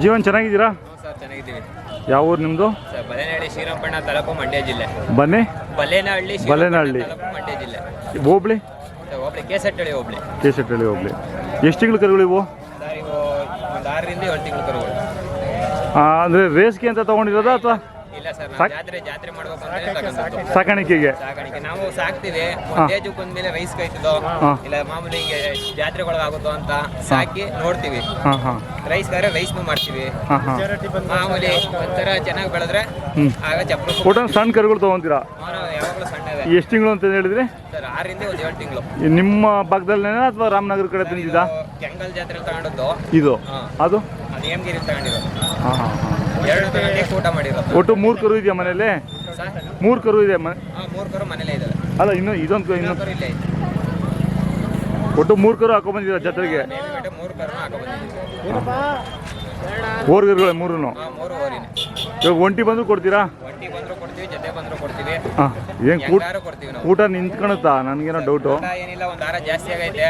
ಜೀವನ್ ಚೆನ್ನಾಗಿದ್ದೀರಾ? ಸರ್ ಚೆನ್ನಾಗಿದ್ದೀವಿ. ಯಾವ ಊರು ನಿಮ್ಮದು? ಸರ್ ಬಲೇನಹಳ್ಳಿ ಶ್ರೀರಂಗಪಟ್ಟಣ ತಾಲೂಕು ಮಂಡ್ಯ ಜಿಲ್ಲೆ. ಬಲೇನಹಳ್ಳಿ ತಾಲೂಕು ಮಂಡ್ಯ ಜಿಲ್ಲೆ. ಹೋಬಳಿ ಹೋಬಳಿ ಕೇಸಟ್ಟಳ್ಳಿ ಹೋಬಳಿ. ಕೇಸಟ್ಟಳ್ಳಿ ಹೋಬಳಿ. ಎಷ್ಟು ತಿಂಗಳು ಕರುಗಳು ಇವು? ಸರ್ ಇವು ಒಂದು 6 ರಿಂದ 7 ತಿಂಗಳು ಕರುಗಳು. ಅಂದರೆ ರೇಸ್ಗೆ ಅಂತ ತೊಗೊಂಡಿರೋದಾ ಅಥವಾ? ಇಲ್ಲ ಸರ್, ಜಾತ್ರೆ ಮಾಡ್ಬೇಕು ಅಂತ ಸಾಕಾಣಿಕೆಗೆ ನಾವು ಸಾಕ್ತಿವಿ. ಏಜ್ ಬಂದ್ಮೇಲೆ ರೈಸ್ ಕಾಯ್ತದೋ ಇಲ್ಲ ಮಾಮೂಲಿ ಹಿಂಗೆ ಜಾತ್ರೆಗೊಳಗಾಗುತ್ತೋ ಅಂತ ಸಾಕಿ ನೋಡ್ತೀವಿ. ರೈಸ್ ಕಾದ್ರೆ ರೈಸ್ನು ಮಾಡ್ತೀವಿ. ಮಾಮೂಲಿ ಒಂಥರ ಚೆನ್ನಾಗಿ ಬೆಳೆದ್ರೆ ಆಗ ಚಪ್ಪ ಸಣ್ಣ ಕರುಗಳು ತೊಗೊಂತೀರಾ? ಯಾವಾಗಲೂ ಸಣ್ಣ. ಎಷ್ಟು ತಿಂಗಳು ಅಂತ ಹೇಳಿದ್ರಿ ಸರ್? 6 ರಿಂದ 7 ತಿಂಗಳು. ನಿಮ್ಮ ಭಾಗದಲ್ಲೇನಾ ಅಥವಾ ರಾಮನಗರ ಕಡೆ ತಂದಿದ್ದಾ? ಕೆಂಗಲ್ ಜಾತ್ರೆ ತಗೊಂಡದ್ದು ಇದು. ಅದು ನೇಮಗಿರಿ ತಗೊಂಡಿರೋದು. ಹಾಂ ಹಾಂ ಹಾಂ. 2 ತಗೊಂಡು ಊಟ ಮಾಡಿರೋದು. ಒಟ್ಟು 3 ಕರು ಇದೆಯಾ ಮನೇಲಿ? 3 ಕರು ಇದೆ. 3 ಕರು ಮನೇಲೇ ಇದ್ದಾವೆ. ಅಲ್ಲ ಇನ್ನು ಇದೊಂದು ಕರು ಇಲ್ಲೇ ಐತೆ. ಒಟ್ಟು 3 ಕರು ಹಾಕೊಂಡ್ಬಂದಿದ್ದೀರಾ ಜಾತ್ರೆಗೆ? 3 ಕರು ಹಾಕೊಂಡ್ಬಂದಿದ್ದೀವಿ. ಓರ್ಗರುಗಳೇ 3? 3 ಓರಿನೇ. ಇವಾಗ ಒಂಟಿ ಬಂದರೂ ಕೊಡ್ತೀರಾ? ಒಂಟಿ ಬಂದರೂ ಕೊಡ್ತೀವಿ, ಜೊತೆ ಬಂದರೂ ಕೊಡ್ತೀವಿ. ಏನು ಕೊಡ್ತೀವಿ ನಾವು. ಊಟ ನಿಂತ್ಕೊಳುತ್ತಾ? ನನಗೇನೋ ಡೌಟು. ಏನಿಲ್ಲ, ಒಂದು ವಾರ ಜಾಸ್ತಿ ಆಗೈತೆ.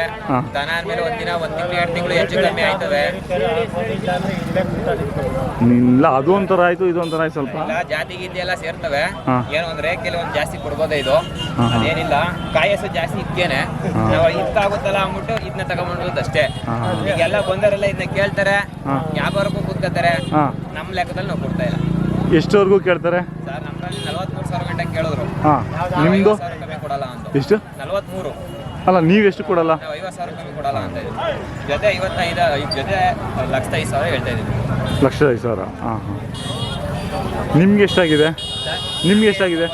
ದನ ಆದ್ಮೇಲೆ ಒಂದಿನ 1 ತಿಂಗಳು 2 ತಿಂಗಳು ಹೆಚ್ಚು ಕಮ್ಮಿ ಆಯ್ತವೆ. ಇಲ್ಲ ಅದು ಒಂಥರ ಆಯ್ತು, ಇದು ಒಂಥರ ಆಯ್ತು. ಸ್ವಲ್ಪ ಜಾತಿ ಗೀತಿ ಎಲ್ಲ ಸೇರ್ತವೆ. ಏನೋ ಒಂದು ರೇಖೆಯಲ್ಲಿ ಒಂದು ಜಾಸ್ತಿ ಕೊಡ್ಬೋದ ಇದು? ಅದೇನಿಲ್ಲ, ಕಾಯಸು ಜಾಸ್ತಿ ಇಕ್ಕೇನೆ. ನಾವು ಇಕ್ಕಾಗುತ್ತಲ್ಲ ಅಂದ್ಬಿಟ್ಟು ಇದನ್ನ ತಗೊಂಡ್ಬಿಡೋದು ಅಷ್ಟೇ. ಈಗೆಲ್ಲ ಬಂದವರೆಲ್ಲ ಇದನ್ನ ಕೇಳ್ತಾರೆ, ಯಾವ್ದವರೆಗೂ ಕೂತ್ಕೋತಾರೆ. ನಮ್ಮ ಲೆಕ್ಕದಲ್ಲಿ ನಾವು ಕೊಡ್ತಾ ಇಲ್ಲ. ಎಷ್ಟವರೆಗೂ ಕೇಳ್ತಾರೆ ಸರ್? ನಮ್ಮಲ್ಲಿ 43,000 ಗಂಟೆ ಕೇಳಿದ್ರು. ನಿಮ್ದು ಕಮ್ಮಿ ಕೊಡಲ್ಲ ಅಂತ. ಎಷ್ಟು? 43. ಅಲ್ಲ ನೀವೆಷ್ಟು ಕೊಡಲ್ಲ? 50,000 ಕಮ್ಮಿ ಕೊಡಲ್ಲ ಅಂತ ಜೊತೆ 55 ಜೊತೆ 1,05,000 ಹೇಳ್ತಾ ಇದ್ದೀವಿ. 1,05,000. ಹಾಂ ಹಾಂ. ನಿಮ್ಗೆ ಎಷ್ಟಾಗಿದೆ? ನಿಮ್ಗೆ ಎಷ್ಟಾಗಿದೆ?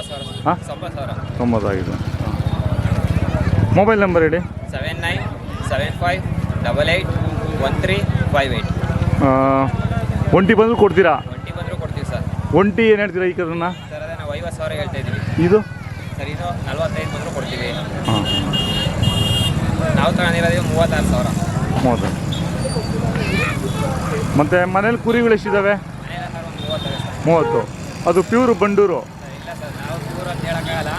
ಹಾಂ 90,000 ಆಗಿದೆ. ಮೊಬೈಲ್ ನಂಬರ್ ಹೇಳಿ. 7975881358. ಒಂಟಿ ಬಂದರೂ ಕೊಡ್ತೀರಾ? ಒಂಟಿ ಬಂದರೂ ಕೊಡ್ತೀವಿ ಸರ್. ಒಂಟಿ ಏನು ಹೇಳ್ತೀರಾ ಈ ಕರನ್ನ? ಸರ್ ಅದೇ ನಾವು 50,000 ಹೇಳ್ತಾ ಇದ್ದೀವಿ. ಇದು ಸರ್ ಇದು 45 ಬಂದರೂ ಕೊಡ್ತೀವಿ. ಹಾಂ. ನಾವು ತಗೊಂಡಿರೋದು 36,000. 30. ಮತ್ತು ಮನೇಲಿ ಕುರಿಗಳು ಎಷ್ಟಿದ್ದಾವೆ? 30. ಅದು ಪ್ಯೂರ್ ಬಂಡೂರು? ಇಲ್ಲ ಸರ್, ನಾವು ಪ್ಯೂರ್ ಅಂತ ಹೇಳೋಕ್ಕಾಗಲ್ಲ.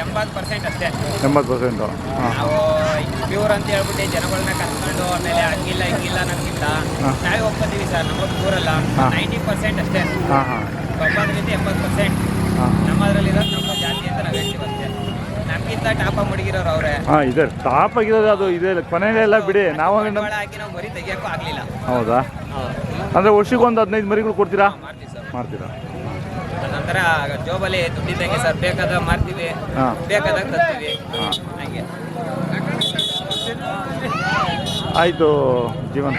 80% ಅಷ್ಟೇ. 80%. ನಾವು ಪ್ಯೂರ್ ಅಂತ ಹೇಳ್ಬಿಟ್ಟು ಜನಗಳನ್ನ ಕರ್ಕೊಂಡು ಆಮೇಲೆ ಹಂಗಿಲ್ಲ ಹಿಂಗಿಲ್ಲ ನಮಗಿಂತ ನಾವೇ ಒಪ್ಕೋತೀವಿ ಸರ್. ನಮ್ಮದು ಪ್ಯೂರಲ್ಲ, 90% ಅಷ್ಟೇ. 90ರಿಂದ 80% ನಮ್ಮದ್ರಲ್ಲಿರೋದು ನಮ್ಮ ಜಾತಿ ಅಂತ ನಾವು ಹೇಳ್ತೀವಿ ಅಷ್ಟೇ. ನಮಗಿಂತ ಟಾಪ ಮಡಗಿರೋರು ಅವರೇ. ಇದೆ ಟಾಪ್ ಆಗಿರೋದು, ಅದು ಇದೆ ಕೊನೆಯಲ್ಲ ಬಿಡಿ. ನಾವು ಹಾಕಿ ನಾವು ಮರಿ ತೆಗಿಯೋಕ್ಕೂ ಆಗಲಿಲ್ಲ. ಹೌದಾ? ಅಂದರೆ ವರ್ಷಕ್ಕೆ ಒಂದು 15 ಮರಿಗಳು ಕೊಡ್ತೀರಾ? ಮಾಡ್ತೀವಿ ಸರ್. ಮಾಡ್ತೀರಾ? ನಂತರ ಜೋಬಲ್ಲಿ ದುಡ್ಡಿದ್ದಂಗೆ ಸರ್, ಬೇಕಾದಾಗ ಮಾರ್ತೀವಿ, ಬೇಕಾದಾಗ ತರ್ತೀವಿ. ಹಾಗೆ ಆಯಿತು ಜೀವನ್.